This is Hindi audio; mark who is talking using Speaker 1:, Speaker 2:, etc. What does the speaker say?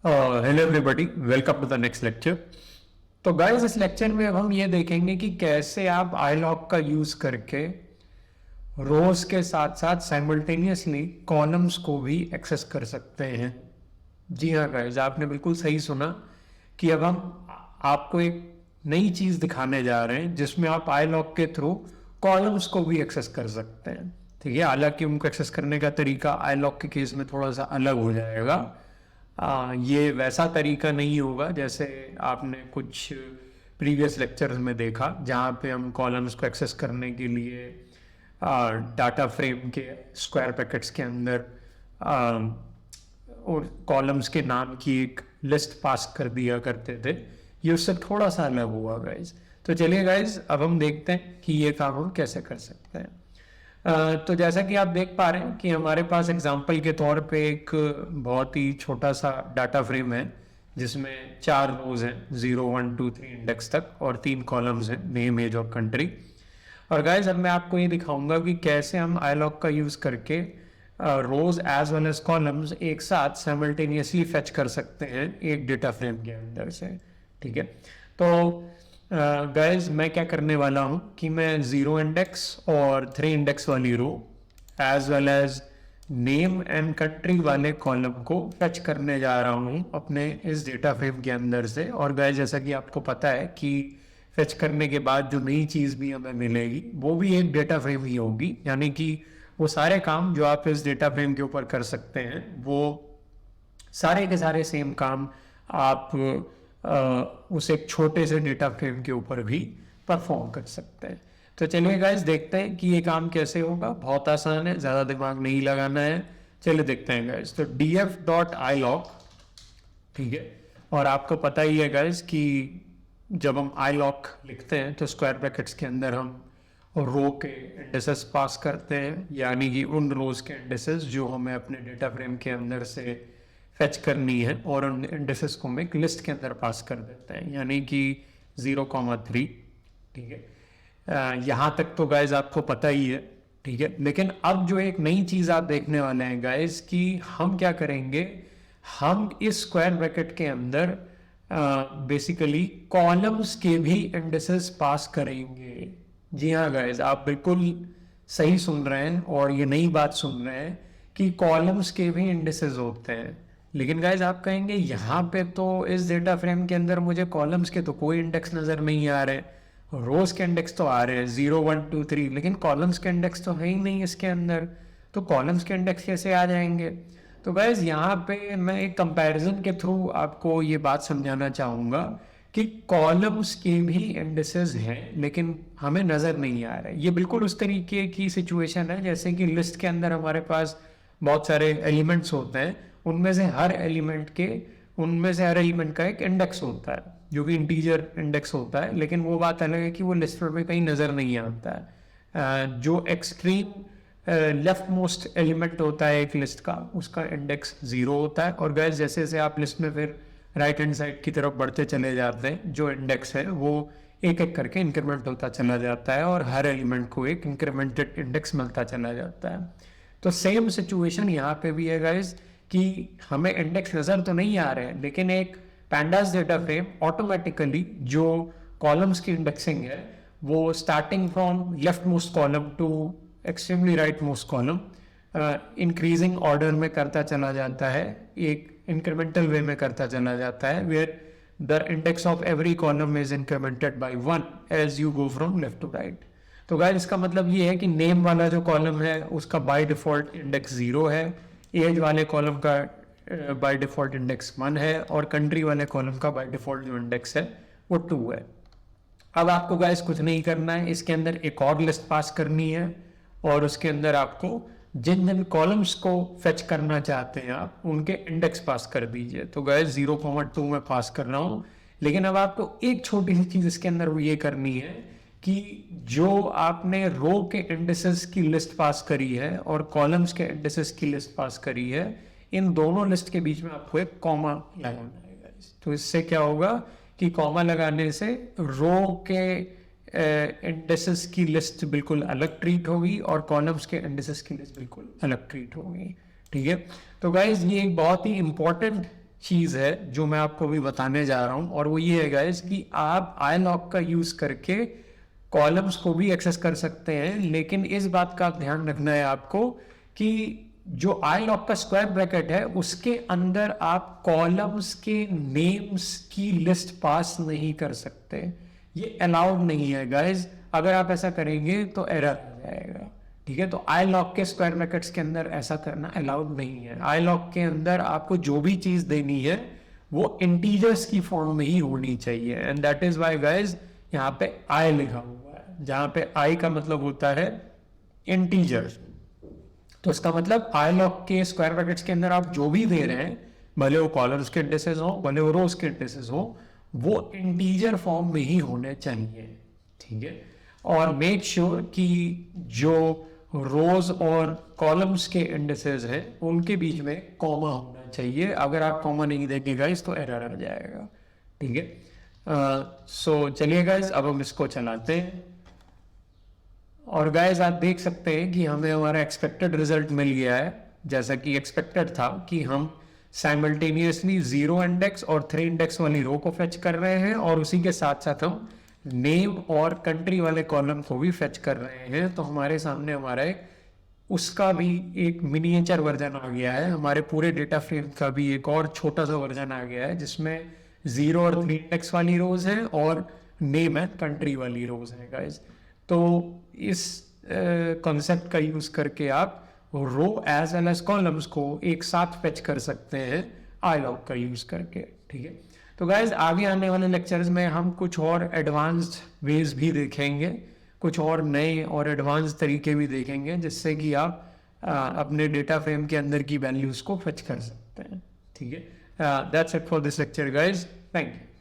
Speaker 1: Hello everybody, welcome to the next lecture. तो गाइस, इस लेक्चर में अब हम ये देखेंगे कि कैसे आप iLog का यूज करके रोज के साथ साथ साइमल्टेनियसली कॉलम्स को भी एक्सेस कर सकते हैं। जी हाँ गाइस, आपने बिल्कुल सही सुना कि अब हम आपको एक नई चीज दिखाने जा रहे हैं जिसमें आप iLog के थ्रू कॉलम्स को भी एक्सेस कर सकते हैं। ठीक है, हालांकि उनको एक्सेस करने का तरीका iLog के केस में थोड़ा सा अलग हो जाएगा। ये वैसा तरीका नहीं होगा जैसे आपने कुछ प्रीवियस लेक्चर्स में देखा, जहाँ पे हम कॉलम्स को एक्सेस करने के लिए डाटा फ्रेम के स्क्वायर पैकेट्स के अंदर और कॉलम्स के नाम की एक लिस्ट पास कर दिया करते थे। ये उससे थोड़ा सा अलग हुआ गाइज। तो चलिए गाइज, अब हम देखते हैं कि ये काम हम कैसे कर सकते हैं। तो जैसा कि आप देख पा रहे हैं कि हमारे पास एग्जांपल के तौर पे एक बहुत ही छोटा सा डाटा फ्रेम है जिसमें 4 रोज हैं, 0 1 2 3 इंडेक्स तक, और 3 कॉलम्स हैं, नेम एज और कंट्री। और गाइस, अब मैं आपको ये दिखाऊंगा कि कैसे हम iLog का यूज करके रोज एज वेल एज कॉलम्स एक साथ साइमल्टेनियसली फेच कर सकते हैं एक डेटा फ्रेम के अंदर से। ठीक है, तो गाइज मैं क्या करने वाला हूँ कि मैं 0 इंडेक्स और 3 इंडेक्स वाली row as well as name and country वाले कॉलम को फेच करने जा रहा हूँ अपने इस डेटा फ्रेम के अंदर से। और गाइज, जैसा कि आपको पता है कि फेच करने के बाद जो नई चीज़ भी हमें मिलेगी वो भी एक डेटा फ्रेम ही होगी, यानी कि वो सारे काम जो आप इस डेटा फ्रेम के ऊपर कर सकते हैं वो सारे के सारे सेम काम आप उस एक छोटे से डेटा फ्रेम के ऊपर भी परफॉर्म कर सकते हैं। तो चलिए गाइस, देखते हैं कि ये काम कैसे होगा। बहुत आसान है, ज़्यादा दिमाग नहीं लगाना है। चलिए देखते हैं गाइस। तो df.ilog, ठीक है, और आपको पता ही है गाइस कि जब हम iLog लिखते हैं तो स्क्वायर ब्रैकेट्स के अंदर हम रो के इंडेसेस पास करते हैं, यानी कि उन रोज के इंडेसेस जो हमें अपने डेटा फ्रेम के अंदर से फेच करनी है, और उन इंडेसेस को हम एक लिस्ट के अंदर पास कर देते हैं, यानी कि 0,3। ठीक है, यहाँ तक तो गाइज आपको पता ही है। ठीक है, लेकिन अब जो एक नई चीज़ आप देखने वाले हैं गाइज कि हम क्या करेंगे, हम इस स्क्वायर ब्रैकेट के अंदर बेसिकली कॉलम्स के भी इंडेसेस पास करेंगे। जी हाँ गाइज, आप बिल्कुल सही सुन रहे हैं और ये नई बात सुन रहे हैं कि कॉलम्स के भी इंडेसेस होते हैं। लेकिन गाइज, आप कहेंगे यहाँ पे तो इस डेटा फ्रेम के अंदर मुझे कॉलम्स के तो कोई इंडेक्स नजर नहीं आ रहे, रोज के इंडेक्स तो आ रहे हैं 0 1 2 3, लेकिन कॉलम्स के इंडेक्स तो है ही नहीं इसके अंदर। तो कॉलम्स के इंडेक्स कैसे आ जाएंगे? तो गाइज, यहाँ पे मैं एक कंपैरिजन के थ्रू आपको ये बात समझाना चाहूँगा कि कॉलम्स के भी इंडेसेस हैं लेकिन हमें नज़र नहीं आ रहे। ये बिल्कुल उस तरीके की सिचुएशन है जैसे कि लिस्ट के अंदर हमारे पास बहुत सारे एलिमेंट्स होते हैं, उनमें से हर एलिमेंट का एक इंडेक्स होता है जो कि इंटीजर इंडेक्स होता है, लेकिन वो बात अलग है कि वो लिस्ट पर भी कहीं नज़र नहीं आता है। जो एक्सट्रीम लेफ्ट मोस्ट एलिमेंट होता है एक लिस्ट का, उसका इंडेक्स 0 होता है। और गैस, जैसे जैसे आप लिस्ट में फिर राइट हैंड साइड की तरफ बढ़ते चले जाते हैं, जो इंडेक्स है वो एक एक करके इंक्रीमेंट होता चला जाता है और हर एलिमेंट को एक इंक्रीमेंटेड इंडेक्स मिलता चला जाता है। तो सेम सिचुएशन यहाँ पे भी है गाइज कि हमें इंडेक्स नज़र तो नहीं आ रहे हैं, लेकिन एक पैंडास डेटा फ्रेम ऑटोमेटिकली जो कॉलम्स की इंडेक्सिंग है वो starting from left most column to extremely right most column increasing order में करता चला जाता है, एक इंक्रीमेंटल वे में करता चला जाता है, where the index of every column is incremented by 1 as you go from left to right. तो गाइस, इसका मतलब ये है कि नेम वाला जो कॉलम है उसका बाय डिफॉल्ट इंडेक्स 0 है, एज वाले कॉलम का बाय डिफॉल्ट इंडेक्स 1 है, और कंट्री वाले कॉलम का बाय डिफॉल्ट जो इंडेक्स है वो 2 है। अब आपको गाइस कुछ नहीं करना है, इसके अंदर एक और लिस्ट पास करनी है और उसके अंदर आपको जिन जिन कॉलम्स को फेच करना चाहते हैं आप उनके इंडेक्स पास कर दीजिए। तो गाइस 0,2 में पास कर रहा हूँ, लेकिन अब आपको एक छोटी सी चीज इसके अंदर वो ये करनी है कि जो आपने रो के इंडेसेस की लिस्ट पास करी है और कॉलम्स के इंडेसेस की लिस्ट पास करी है, इन दोनों लिस्ट के बीच में आपको एक कॉमा लगाना है गाइस। तो इससे क्या होगा कि कॉमा लगाने से रो के इंडेसेस की लिस्ट बिल्कुल अलग ट्रीट होगी और कॉलम्स के इंडेसेस की लिस्ट बिल्कुल अलग ट्रीट होगी। ठीक है, तो गाइज ये एक बहुत ही इंपॉर्टेंट चीज़ है जो मैं आपको भी बताने जा रहा हूँ, और वो ये है गाइस कि आप आई लॉक का यूज़ करके कॉलम्स को भी एक्सेस कर सकते हैं, लेकिन इस बात का ध्यान रखना है आपको कि जो आई लॉक का स्क्वायर ब्रैकेट है उसके अंदर आप कॉलम्स के नेम्स की लिस्ट पास नहीं कर सकते, ये अलाउड नहीं है गाइस। अगर आप ऐसा करेंगे तो एरर आ जाएगा, ठीक है। तो आई लॉक के स्क्वायर ब्रैकेट्स के अंदर ऐसा करना अलाउड नहीं है। आई लॉक के अंदर आपको जो भी चीज देनी है वो इंटीजर्स की फॉर्म में ही होनी चाहिए, and that is why guys यहाँ पे आई लिखा हुआ है, जहां पे आई का मतलब होता है इंटीजर। तो इसका मतलब आई लॉक के स्क्वायर ब्रैकेट्स के अंदर आप जो भी दे रहे हैं, भले वो कॉलम्स के इंडिसेस हो, भले वो रोज के इंडिसेस हो, वो इंटीजर फॉर्म में ही होने चाहिए, ठीक है। और मेक श्योर कि जो रोज और कॉलम्स के इंडिसेस हैं उनके बीच में कॉमा होना चाहिए। अगर आप कॉमा नहीं देंगे गाइस तो एरर आ जाएगा, ठीक है। सो चलिए गाइस अब हम इसको चलाते हैं, और गाइस आप देख सकते हैं कि हमें हमारा एक्सपेक्टेड रिजल्ट मिल गया है। जैसा कि एक्सपेक्टेड था कि हम साइमल्टेनियसली 0 इंडेक्स और 3 इंडेक्स वाली रो को फेच कर रहे हैं, और उसी के साथ साथ हम नेम और कंट्री वाले कॉलम को भी फेच कर रहे हैं। तो हमारे सामने हमारा एक उसका भी एक मिनिएचर वर्जन आ गया है, हमारे पूरे डेटा फ्रेम का भी एक और छोटा सा वर्जन आ गया है जिसमें 0 और 3 इंडेक्स वाली रोज है और नेम है कंट्री वाली रोज है गाइस। तो इस कॉन्सेप्ट का यूज करके आप रो एज वेल एज कॉलम्स को एक साथ फेच कर सकते हैं आई लॉक का यूज करके, ठीक है। तो गाइज आगे आने वाले लेक्चर्स में हम कुछ और एडवांस्ड वेज भी देखेंगे, कुछ और नए और एडवांस तरीके भी देखेंगे जिससे कि आप अपने डेटा फ्रेम के अंदर की वैल्यूज को फेच कर सकते हैं, ठीक है। That's it for this lecture guys, thank you.